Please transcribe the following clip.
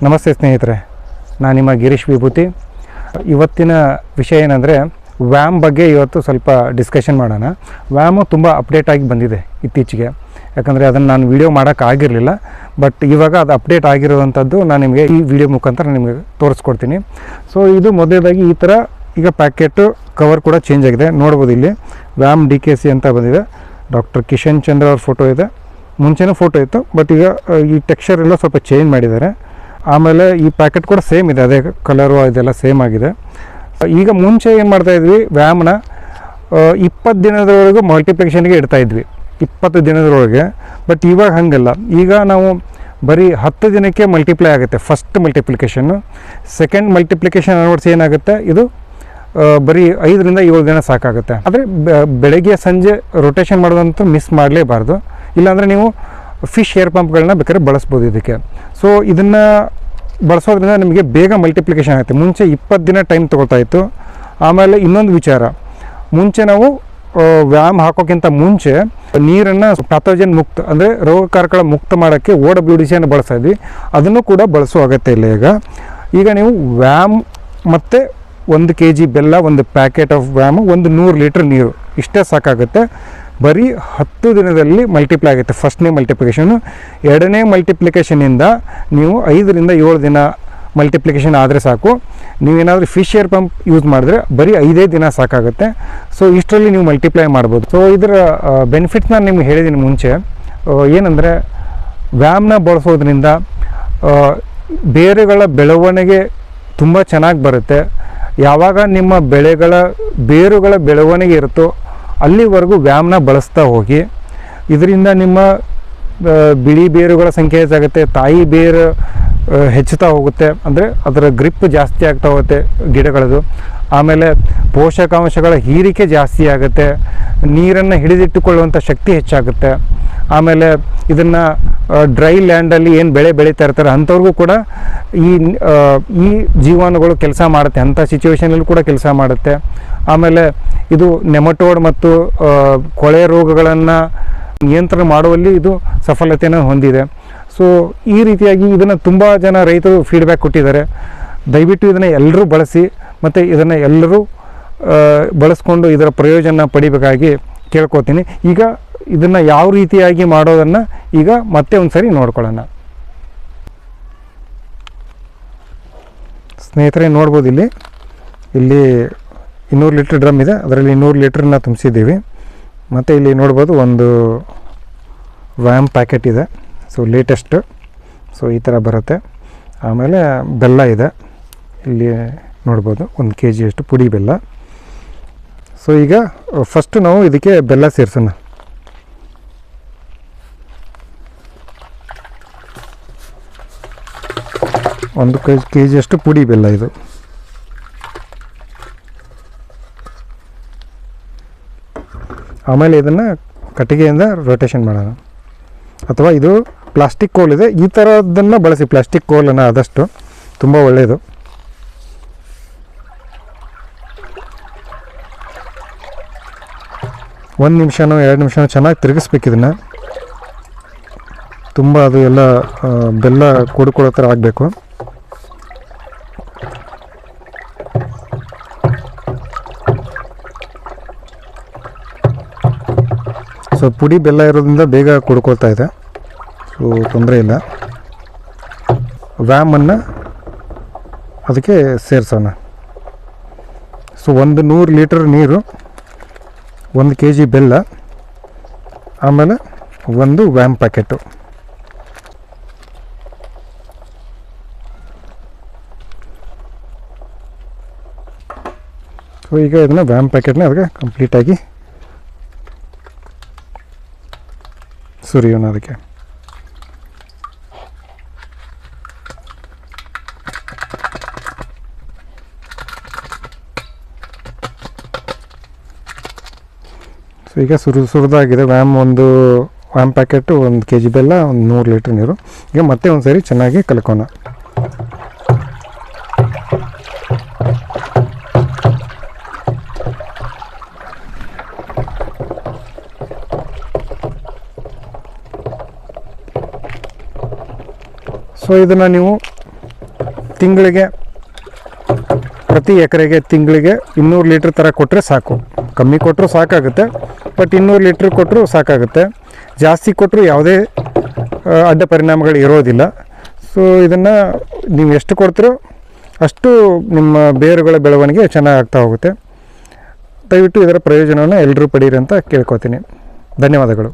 ನಮಸ್ತೆ ಸ್ನೇಹಿತರೆ, ನಾನು ನಿಮ್ಮ ಗಿರೀಶ್ ವಿಭೂತಿ. ಇವತ್ತಿನ ವಿಷಯ ಏನಂದರೆ ವ್ಯಾಮ್ ಬಗ್ಗೆ ಇವತ್ತು ಸ್ವಲ್ಪ ಡಿಸ್ಕಷನ್ ಮಾಡೋಣ. ವ್ಯಾಮು ತುಂಬ ಅಪ್ಡೇಟ್ ಆಗಿ ಬಂದಿದೆ ಇತ್ತೀಚೆಗೆ, ಯಾಕಂದರೆ ಅದನ್ನು ನಾನು ವೀಡಿಯೋ ಮಾಡೋಕ್ಕಾಗಿರಲಿಲ್ಲ. ಬಟ್ ಇವಾಗ ಅದು ಅಪ್ಡೇಟ್ ಆಗಿರುವಂಥದ್ದು ನಾನು ನಿಮಗೆ ಈ ವಿಡಿಯೋ ಮುಖಾಂತರ ನಿಮಗೆ ತೋರಿಸ್ಕೊಡ್ತೀನಿ. ಸೊ ಇದು ಮೊದಲನೇದಾಗಿ ಈ ಥರ ಈಗ ಪ್ಯಾಕೆಟು ಕವರ್ ಕೂಡ ಚೇಂಜ್ ಆಗಿದೆ. ನೋಡ್ಬೋದು ಇಲ್ಲಿ ವ್ಯಾಮ್ DKC ಅಂತ ಬಂದಿದೆ. ಡಾಕ್ಟರ್ ಕಿಶನ್ ಚಂದ್ರ ಅವ್ರ ಫೋಟೋ ಇದೆ. ಮುಂಚೆನೂ ಫೋಟೋ ಇತ್ತು, ಬಟ್ ಈಗ ಈ ಟೆಕ್ಸ್ಚರ್ ಎಲ್ಲ ಸ್ವಲ್ಪ ಚೇಂಜ್ ಮಾಡಿದ್ದಾರೆ. ಆಮೇಲೆ ಈ ಪ್ಯಾಕೆಟ್ ಕೂಡ ಸೇಮ್ ಇದೆ, ಅದೇ ಕಲರು ಇದೆಲ್ಲ ಸೇಮ್ ಆಗಿದೆ. ಈಗ ಮುಂಚೆ ಏನು ಮಾಡ್ತಾಯಿದ್ವಿ, ವ್ಯಾಮ್ನ 20 ದಿನದವರೆಗೂ ಮಲ್ಟಿಪ್ಲಿಕೇಷನ್ಗೆ ಇಡ್ತಾಯಿದ್ವಿ, 20 ದಿನದೊಳಗೆ. ಬಟ್ ಇವಾಗ ಹಾಗಲ್ಲ, ಈಗ ನಾವು ಬರೀ 10 ದಿನಕ್ಕೆ ಮಲ್ಟಿಪ್ಲೈ ಆಗುತ್ತೆ ಫಸ್ಟ್ ಮಲ್ಟಿಪ್ಲಿಕೇಷನ್ನು. ಸೆಕೆಂಡ್ ಮಲ್ಟಿಪ್ಲಿಕೇಷನ್ ಅನ್ವರ್ಸ್ ಏನಾಗುತ್ತೆ, ಇದು ಬರೀ 5 ರಿಂದ 7 ದಿನ ಸಾಕಾಗುತ್ತೆ. ಆದರೆ ಬೆಳಗ್ಗೆ ಸಂಜೆ ರೊಟೇಷನ್ ಮಾಡೋದಂತೂ ಮಿಸ್ ಮಾಡಲೇಬಾರ್ದು. ಇಲ್ಲಾಂದರೆ ನೀವು ಫಿಶ್ ಏರ್ ಪಂಪ್ಗಳನ್ನ ಬೇಕಾದ್ರೆ ಬಳಸ್ಬೋದು ಇದಕ್ಕೆ. ಸೊ ಇದನ್ನು ಬಳಸೋದ್ರಿಂದ ನಿಮಗೆ ಬೇಗ ಮಲ್ಟಿಪ್ಲಿಕೇಷನ್ ಆಗುತ್ತೆ. ಮುಂಚೆ 20 ದಿನ ಟೈಮ್ ತೊಗೊಳ್ತಾಯಿತ್ತು. ಆಮೇಲೆ ಇನ್ನೊಂದು ವಿಚಾರ, ಮುಂಚೆ ನಾವು ವ್ಯಾಮ್ ಹಾಕೋಕ್ಕಿಂತ ಮುಂಚೆ ನೀರನ್ನು ಪ್ಯಾಥೋಜನ್ ಮುಕ್ತ ಅಂದರೆ ರೋಗಕಾರಕಗಳ ಮುಕ್ತ ಮಾಡೋಕ್ಕೆ OWDC ಅನ್ನು ಬಳಸ್ತಾಯಿದ್ವಿ. ಅದನ್ನು ಕೂಡ ಬಳಸೋ ಅಗತ್ಯ ಇಲ್ಲ ಈಗ ನೀವು ವ್ಯಾಮ್ ಮತ್ತು 1 kg ಬೆಲ್ಲ, 1 ಪ್ಯಾಕೆಟ್ ಆಫ್ ವ್ಯಾಮು, 100 ಲೀಟ್ರ್ ನೀರು, ಇಷ್ಟೇ ಸಾಕಾಗುತ್ತೆ. ಬರೀ 10 ದಿನದಲ್ಲಿ ಮಲ್ಟಿಪ್ಲೈ ಆಗುತ್ತೆ ಫಸ್ಟ್ನೇ ಮಲ್ಟಿಪ್ಲಿಕೇಷನು. ಎರಡನೇ ಮಲ್ಟಿಪ್ಲಿಕೇಷನಿಂದ ನೀವು 5 ರಿಂದ 7 ದಿನ ಮಲ್ಟಿಪ್ಲಿಕೇಷನ್ ಆದರೆ ಸಾಕು. ನೀವೇನಾದರೂ ಫಿಶ್ ಏರ್ ಪಂಪ್ ಯೂಸ್ ಮಾಡಿದ್ರೆ ಬರೀ 5 ದಿನ ಸಾಕಾಗುತ್ತೆ. ಸೊ ಇಷ್ಟರಲ್ಲಿ ನೀವು ಮಲ್ಟಿಪ್ಲೈ ಮಾಡ್ಬೋದು. ಸೊ ಇದರ ಬೆನಿಫಿಟ್ಸ್ ನಾನು ನಿಮ್ಗೆ ಹೇಳಿದ್ದೀನಿ ಮುಂಚೆ. ಏನಂದರೆ ವ್ಯಾಮ್ನ ಬಳಸೋದ್ರಿಂದ ಬೇರುಗಳ ಬೆಳವಣಿಗೆ ತುಂಬ ಚೆನ್ನಾಗಿ ಬರುತ್ತೆ. ಯಾವಾಗ ನಿಮ್ಮ ಬೇರುಗಳ ಬೆಳವಣಿಗೆ ಇರುತ್ತೋ ಅಲ್ಲಿವರೆಗೂ ವ್ಯಾಮ್ನ ಬಳಸ್ತಾ ಹೋಗಿ. ಇದರಿಂದ ನಿಮ್ಮ ಬಿಳಿ ಬೇರುಗಳ ಸಂಖ್ಯೆ ಹೆಚ್ಚಾಗುತ್ತೆ, ತಾಯಿ ಬೇರು ಹೆಚ್ಚುತ್ತಾ ಹೋಗುತ್ತೆ, ಅಂದರೆ ಅದರ ಗ್ರಿಪ್ ಜಾಸ್ತಿ ಆಗ್ತಾ ಹೋಗುತ್ತೆ ಗಿಡಗಳದು. ಆಮೇಲೆ ಪೋಷಕಾಂಶಗಳ ಹೀರಿಕೆ ಜಾಸ್ತಿ ಆಗುತ್ತೆ, ನೀರನ್ನು ಹಿಡಿದಿಟ್ಟುಕೊಳ್ಳುವಂಥ ಶಕ್ತಿ ಹೆಚ್ಚಾಗುತ್ತೆ. ಆಮೇಲೆ ಇದನ್ನು ಡ್ರೈ ಲ್ಯಾಂಡಲ್ಲಿ ಏನು ಬೆಳೆ ಬೆಳೀತಾ ಇರ್ತಾರೆ ಅಂಥವ್ರಿಗೂ ಕೂಡ ಈ ಜೀವಾಣುಗಳು ಕೆಲಸ ಮಾಡುತ್ತೆ, ಅಂಥ ಸಿಚುವೇಷನಲ್ಲಿ ಕೂಡ ಕೆಲಸ ಮಾಡುತ್ತೆ. ಆಮೇಲೆ ಇದು ನೆಮಟೋಡ್ ಮತ್ತು ಕೊಳೆ ರೋಗಗಳನ್ನು ನಿಯಂತ್ರಣ ಮಾಡುವಲ್ಲಿ ಇದು ಸಫಲತೆಯನ್ನು ಹೊಂದಿದೆ. ಸೊ ಈ ರೀತಿಯಾಗಿ ಇದನ್ನು ತುಂಬ ಜನ ರೈತರು ಫೀಡ್ಬ್ಯಾಕ್ ಕೊಟ್ಟಿದ್ದಾರೆ. ದಯವಿಟ್ಟು ಇದನ್ನು ಎಲ್ಲರೂ ಬಳಸಿ ಮತ್ತು ಇದನ್ನು ಎಲ್ಲರೂ ಬಳಸ್ಕೊಂಡು ಇದರ ಪ್ರಯೋಜನ ಪಡಿಬೇಕಾಗಿ ಕೇಳ್ಕೊತೀನಿ. ಈಗ ಇದನ್ನು ಯಾವ ರೀತಿಯಾಗಿ ಮಾಡೋದನ್ನು ಈಗ ಮತ್ತೆ ಒಂದು ಸರಿ ನೋಡ್ಕೊಳ್ಳೋಣ. ಸ್ನೇಹಿತರೆ ನೋಡ್ಬೋದು, ಇಲ್ಲಿ 200 ಲೀಟ್ರ್ ಡ್ರಮ್ ಇದೆ, ಅದರಲ್ಲಿ 200 ಲೀಟ್ರನ್ನ ತುಂಬಿಸಿದ್ದೀವಿ. ಮತ್ತು ಇಲ್ಲಿ ನೋಡ್ಬೋದು ಒಂದು ವ್ಯಾಮ್ ಪ್ಯಾಕೆಟ್ ಇದೆ. ಸೊ ಲೇಟೆಸ್ಟು, ಸೊ ಈ ಥರ ಬರುತ್ತೆ. ಆಮೇಲೆ ಬೆಲ್ಲ ಇದೆ, ಇಲ್ಲಿ ನೋಡ್ಬೋದು 1 kg ಅಷ್ಟು ಪುಡಿ ಬೆಲ್ಲ. ಸೊ ಈಗ ಫಸ್ಟು ನಾವು ಇದಕ್ಕೆ ಬೆಲ್ಲ ಸೇರಿಸೋಣ. ಒಂದು kg ಅಷ್ಟು ಪುಡಿ ಬೆಲ್ಲ ಇದು. ಆಮೇಲೆ ಇದನ್ನು ಕಟ್ಟಿಗೆಯಿಂದ ರೊಟೇಷನ್ ಮಾಡೋಣ, ಅಥವಾ ಇದು ಪ್ಲಾಸ್ಟಿಕ್ ಕೋಲ್ ಇದೆ, ಈ ಥರದ್ದನ್ನು ಬಳಸಿ. ಪ್ಲಾಸ್ಟಿಕ್ ಕೋಲನ್ನು ಆದಷ್ಟು ತುಂಬ ಒಳ್ಳೆಯದು. ಒಂದು ನಿಮಿಷನೋ 2 ನಿಮಿಷನೋ ಚೆನ್ನಾಗಿ ತಿರುಗಿಸ್ಬೇಕು ಇದನ್ನು. ತುಂಬ ಅದು ಎಲ್ಲ ಬೆಲ್ಲ ಕೂಡ್ಕೊಳ್ಳೋ ಥರ ಆಗಬೇಕು. ಸೊ ಪುಡಿ ಬೆಲ್ಲ ಇರೋದ್ರಿಂದ ಬೇಗ ಕುಡ್ಕೊಳ್ತಾ ಇದೆ, ಸೊ ತೊಂದರೆ ಇಲ್ಲ. ವ್ಯಾಮನ್ನು ಅದಕ್ಕೆ ಸೇರಿಸೋಣ. ಸೊ 100 ಲೀಟರ್ ನೀರು, 1 kg ಬೆಲ್ಲ, ಆಮೇಲೆ 1 ವ್ಯಾಮ್ ಪ್ಯಾಕೆಟು. ಸೊ ಈಗ ಇದನ್ನು ವ್ಯಾಮ್ ಪ್ಯಾಕೆಟ್ನ ಅದಕ್ಕೆ ಕಂಪ್ಲೀಟಾಗಿ ಸುರಿಯೋಣ ಅದಕ್ಕೆ. ಸೊ ಈಗ ಸುರಿದಾಗಿದೆ ಒಂದು ವ್ಯಾಮ್ ಪ್ಯಾಕೆಟು, 1 kg ಬೆಲ್ಲ, 100 ಲೀಟ್ರ್ ನೀರು. ಈಗ ಮತ್ತೆ ಒಂದು ಸರಿ ಚೆನ್ನಾಗಿ ಕಲ್ಕೋಣ. ಸೊ ಇದನ್ನು ನೀವು ತಿಂಗಳಿಗೆ ಪ್ರತಿ ಎಕರೆಗೆ ತಿಂಗಳಿಗೆ 200 ಲೀಟ್ರ್ ಥರ ಕೊಟ್ಟರೆ ಸಾಕು. ಕಮ್ಮಿ ಕೊಟ್ಟರು ಸಾಕಾಗುತ್ತೆ, ಬಟ್ 200 ಲೀಟ್ರ್ ಕೊಟ್ಟರು ಸಾಕಾಗುತ್ತೆ. ಜಾಸ್ತಿ ಕೊಟ್ಟರು ಯಾವುದೇ ಅಡ್ಡ ಪರಿಣಾಮಗಳು ಇರೋದಿಲ್ಲ. ಸೊ ಇದನ್ನು ನೀವು ಎಷ್ಟು ಕೊಡ್ತೀರೋ ಅಷ್ಟು ನಿಮ್ಮ ಬೇರುಗಳ ಬೆಳವಣಿಗೆ ಚೆನ್ನಾಗಿ ಆಗ್ತಾ ಹೋಗುತ್ತೆ. ದಯವಿಟ್ಟು ಇದರ ಪ್ರಯೋಜನವನ್ನು ಎಲ್ಲರೂ ಪಡೀರಿ ಅಂತ ಕೇಳ್ಕೊತೀನಿ. ಧನ್ಯವಾದಗಳು.